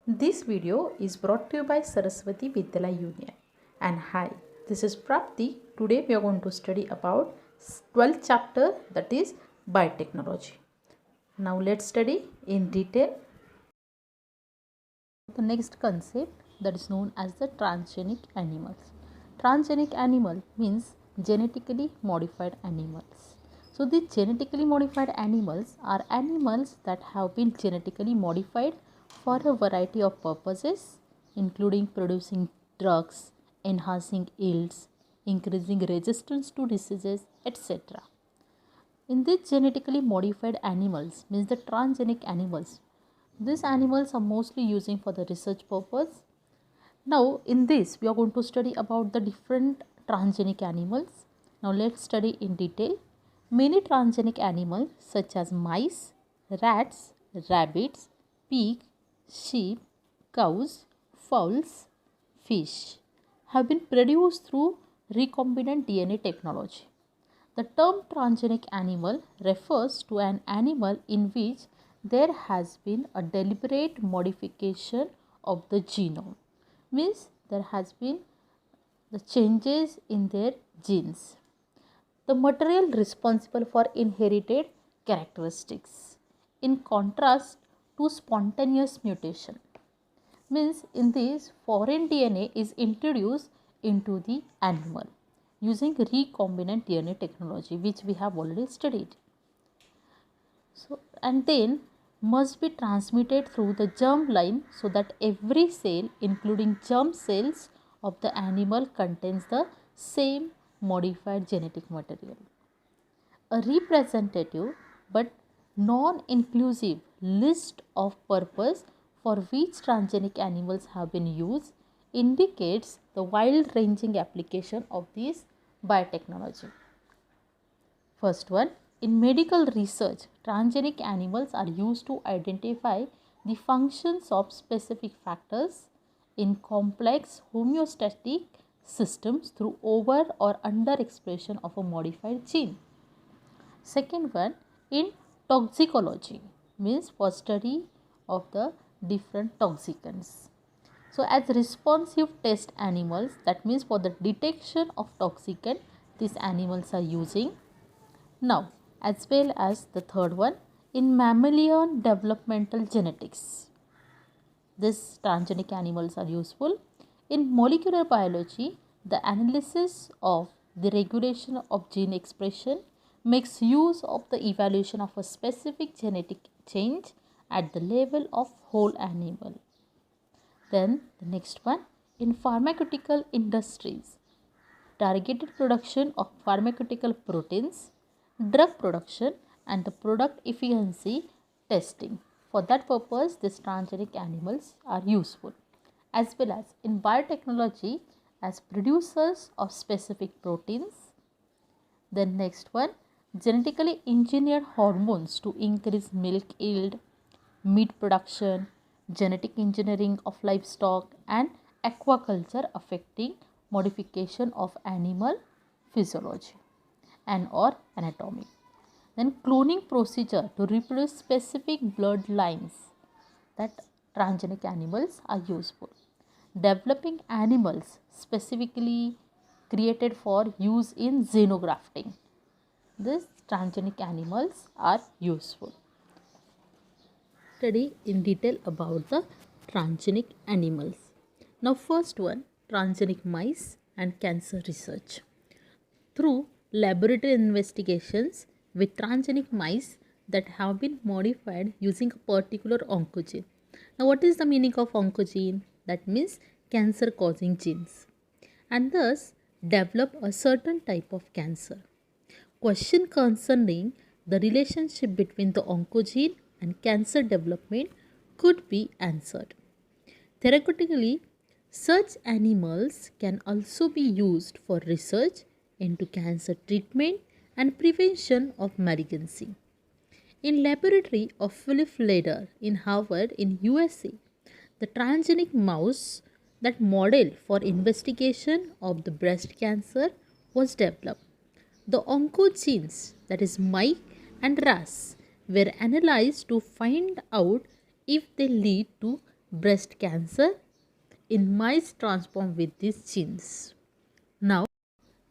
This video is brought to you by Saraswati Vidyalaya Union. And hi, this is Prapti. Today we are going to study about 12th chapter, that is biotechnology. Now let's study in detail the next concept, that is known as the transgenic animals. Transgenic animal means genetically modified animals. So the genetically modified animals are animals that have been genetically modified for a variety of purposes, including producing drugs, enhancing yields, increasing resistance to diseases, etc. In these genetically modified animals, means the transgenic animals, these animals are mostly using for the research purpose. Now in this we are going to study about the different transgenic animals. Now let's study in detail. Many transgenic animals such as mice, rats, rabbits, pig, sheep, cows, fowls, fish have been produced through recombinant DNA technology. The term transgenic animal refers to an animal in which there has been a deliberate modification of the genome. Means there has been the changes in their genes. The material responsible for inherited characteristics. In contrast to spontaneous mutation. Means in this foreign DNA is introduced into the animal using recombinant DNA technology, which we have already studied. So and then must be transmitted through the germ line so that every cell, including germ cells of the animal, contains the same modified genetic material. A representative but non-inclusive list of purpose for which transgenic animals have been used indicates the wide-ranging application of this biotechnology. First one, in medical research, transgenic animals are used to identify the functions of specific factors in complex homeostatic systems through over or under expression of a modified gene. Second one, in toxicology, means for study of the different toxicants. So as responsive test animals, that means for the detection of toxicant, these animals are using. Now as well as the third one, in mammalian developmental genetics, these transgenic animals are useful. In molecular biology, the analysis of the regulation of gene expression makes use of the evaluation of a specific genetic change at the level of whole animal. Then the next one, in pharmaceutical industries, targeted production of pharmaceutical proteins, drug production and the product efficiency testing. For that purpose, these transgenic animals are useful. As well as in biotechnology as producers of specific proteins. Then next one, genetically engineered hormones to increase milk yield, meat production, genetic engineering of livestock and aquaculture affecting modification of animal physiology and or anatomy. Then cloning procedure to reproduce specific bloodlines, that transgenic animals are useful. Developing animals specifically created for use in xenografting, these transgenic animals are useful. Study in detail about the transgenic animals. Now first one, transgenic mice and cancer research. Through laboratory investigations with transgenic mice that have been modified using a particular oncogene. Now what is the meaning of oncogene? That means cancer causing genes, and thus develop a certain type of cancer. Question concerning the relationship between the oncogene and cancer development could be answered. Theoretically, such animals can also be used for research into cancer treatment and prevention of malignancy. In laboratory of Philip Leder in Harvard in USA, the transgenic mouse that model for investigation of the breast cancer was developed. The oncogenes, that is MIC and RAS, were analyzed to find out if they lead to breast cancer in mice transformed with these genes. Now,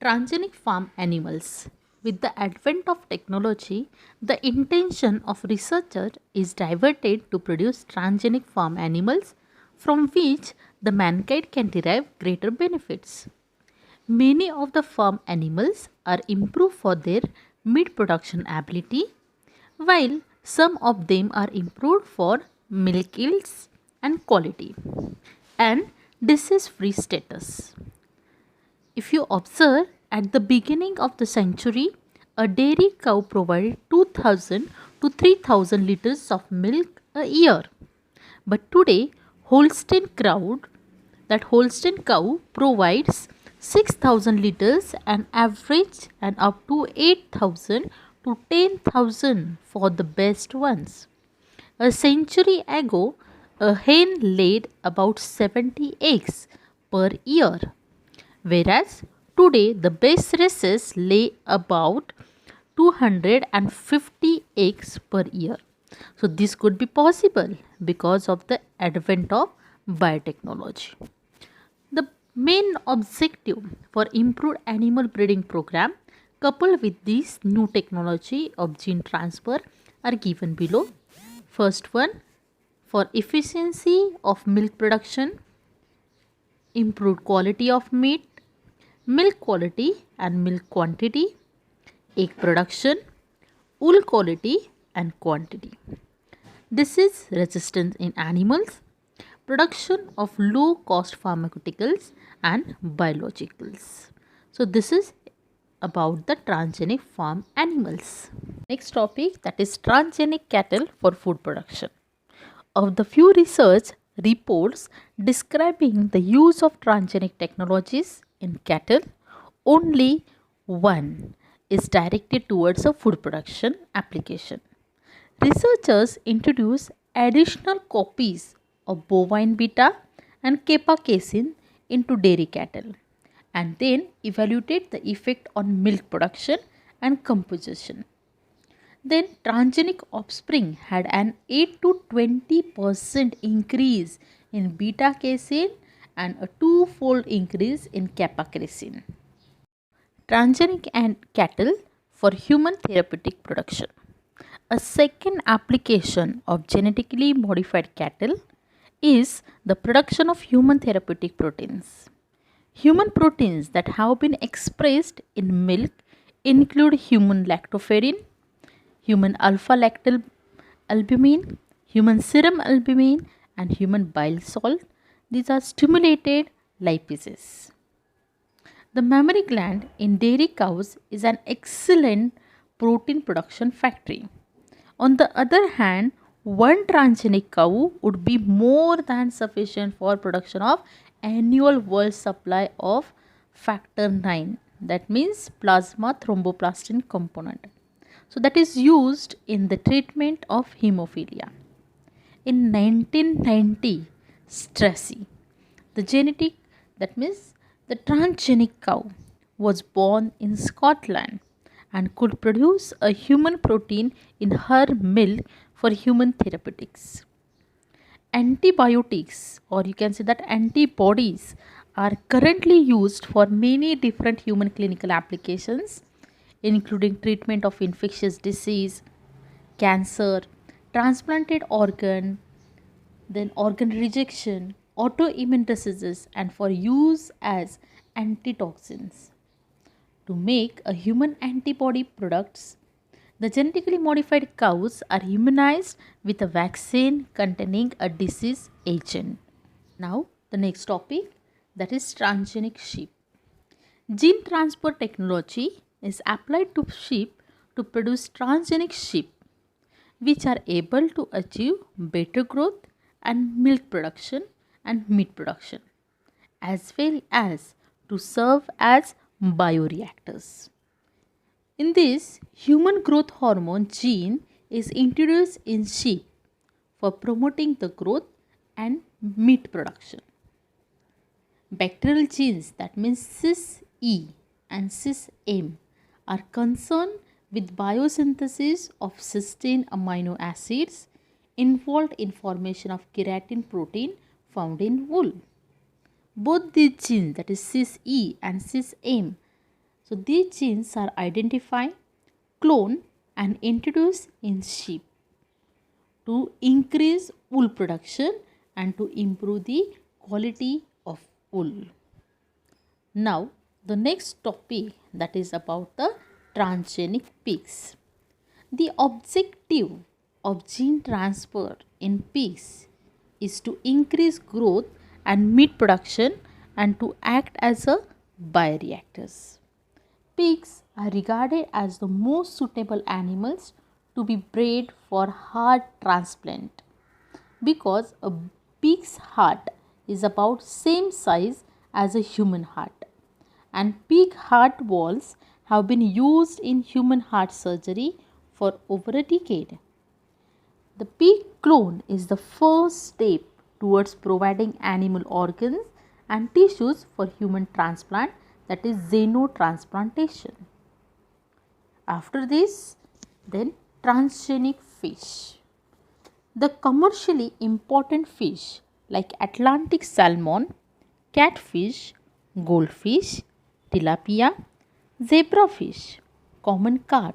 transgenic farm animals. With the advent of technology, the intention of researchers is diverted to produce transgenic farm animals from which the mankind can derive greater benefits. Many of the farm animals are improved for their meat production ability, while some of them are improved for milk yields and quality and disease free status. If you observe, at the beginning of the century, a dairy cow provided 2000 to 3000 liters of milk a year. But today, Holstein cow provides 6000 liters and average and up to 8000 to 10,000 for the best ones. A century ago, a hen laid about 70 eggs per year, whereas today the best races lay about 250 eggs per year. So, this could be possible because of the advent of biotechnology. The main objective for improved animal breeding program coupled with this new technology of gene transfer are given below. First one, for efficiency of milk production, improved quality of meat, milk quality and milk quantity, egg production, wool quality and quantity. Disease resistance in animals, production of low cost pharmaceuticals and biologicals. So, this is about the transgenic farm animals. Next topic, that is transgenic cattle for food production. Of the few research reports describing the use of transgenic technologies in cattle, only one is directed towards a food production application. Researchers introduced additional copies of bovine beta and kappa casein into dairy cattle and then evaluated the effect on milk production and composition. Then transgenic offspring had an 8 to 20% increase in beta casein and a two-fold increase in kappa casein. Transgenic and cattle for human therapeutic production. A second application of genetically modified cattle is the production of human therapeutic proteins. Human proteins that have been expressed in milk include human lactoferrin, human alpha-lactalbumin, human serum albumin and human bile salt. These are stimulated lipases. The mammary gland in dairy cows is an excellent protein production factory. On the other hand, one transgenic cow would be more than sufficient for production of annual world supply of factor 9, that means plasma thromboplastin component. So that is used in the treatment of hemophilia. In 1990, Strachey, the transgenic cow, was born in Scotland and could produce a human protein in her milk for human therapeutics. Antibiotics, or you can say that antibodies, are currently used for many different human clinical applications, including treatment of infectious disease, cancer, transplanted organ, then organ rejection, autoimmune diseases, and for use as antitoxins. To make a human antibody products, the genetically modified cows are immunized with a vaccine containing a disease agent. Now, the next topic, that is transgenic sheep. Gene transfer technology is applied to sheep to produce transgenic sheep, which are able to achieve better growth and milk production and meat production, as well as to serve as bioreactors. In this, human growth hormone gene is introduced in sheep for promoting the growth and meat production. Bacterial genes, that means cis-E and cis-M, are concerned with biosynthesis of cysteine amino acids, involved in formation of keratin protein found in wool. Both these genes, that is cis-E and cis-M, so these genes are identified, cloned and introduced in sheep to increase wool production and to improve the quality of wool. Now the next topic, that is about the transgenic pigs. The objective of gene transfer in pigs is to increase growth and meat production and to act as a bioreactors. Pigs are regarded as the most suitable animals to be bred for heart transplant because a pig's heart is about same size as a human heart, and pig heart valves have been used in human heart surgery for over a decade. The pig clone is the first step towards providing animal organs and tissues for human transplant, that is xenotransplantation. After this, then transgenic fish. The commercially important fish like Atlantic salmon, catfish, goldfish, tilapia, zebrafish, common carp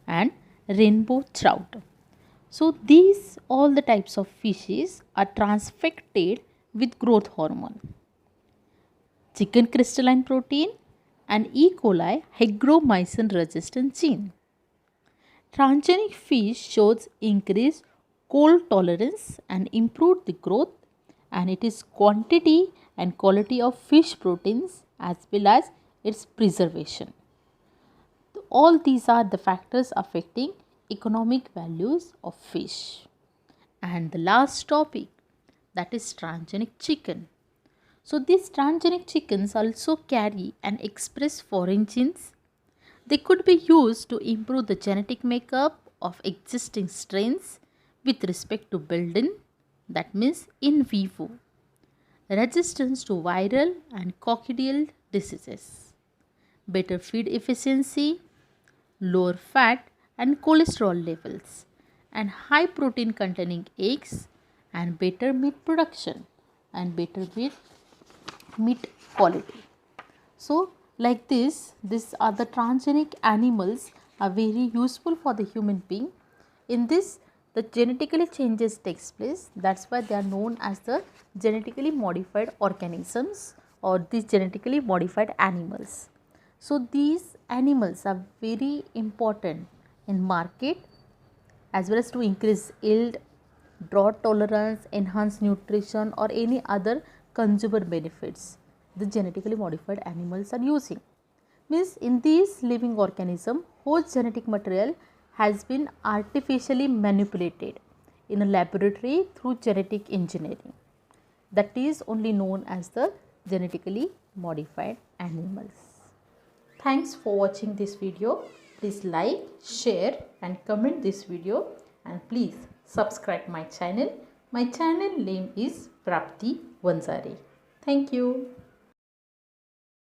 and rainbow trout. So these all the types of fishes are transfected with growth hormone. Chicken crystalline protein and E. coli hygromycin resistant gene. Transgenic fish shows increased cold tolerance and improved the growth, and it is quantity and quality of fish proteins as well as its preservation. All these are the factors affecting economic values of fish. And the last topic, that is transgenic chicken. So these transgenic chickens also carry and express foreign genes. They could be used to improve the genetic makeup of existing strains with respect to built-in, that means in vivo, resistance to viral and coccidial diseases, better feed efficiency, lower fat and cholesterol levels, and high protein containing eggs, and better meat production and better meat quality. So like this, these are the transgenic animals are very useful for the human being. In this, the genetically changes takes place, that's why they are known as the genetically modified organisms or these genetically modified animals. So these animals are very important in market as well as to increase yield, drought tolerance, enhance nutrition or any other consumer benefits the genetically modified animals are using. Means in these living organism, whole genetic material has been artificially manipulated in a laboratory through genetic engineering. That is only known as the genetically modified animals. Thanks for watching this video. Please like, share and comment this video, and please subscribe my channel. My channel name is Prapti Vanzare. Thank you.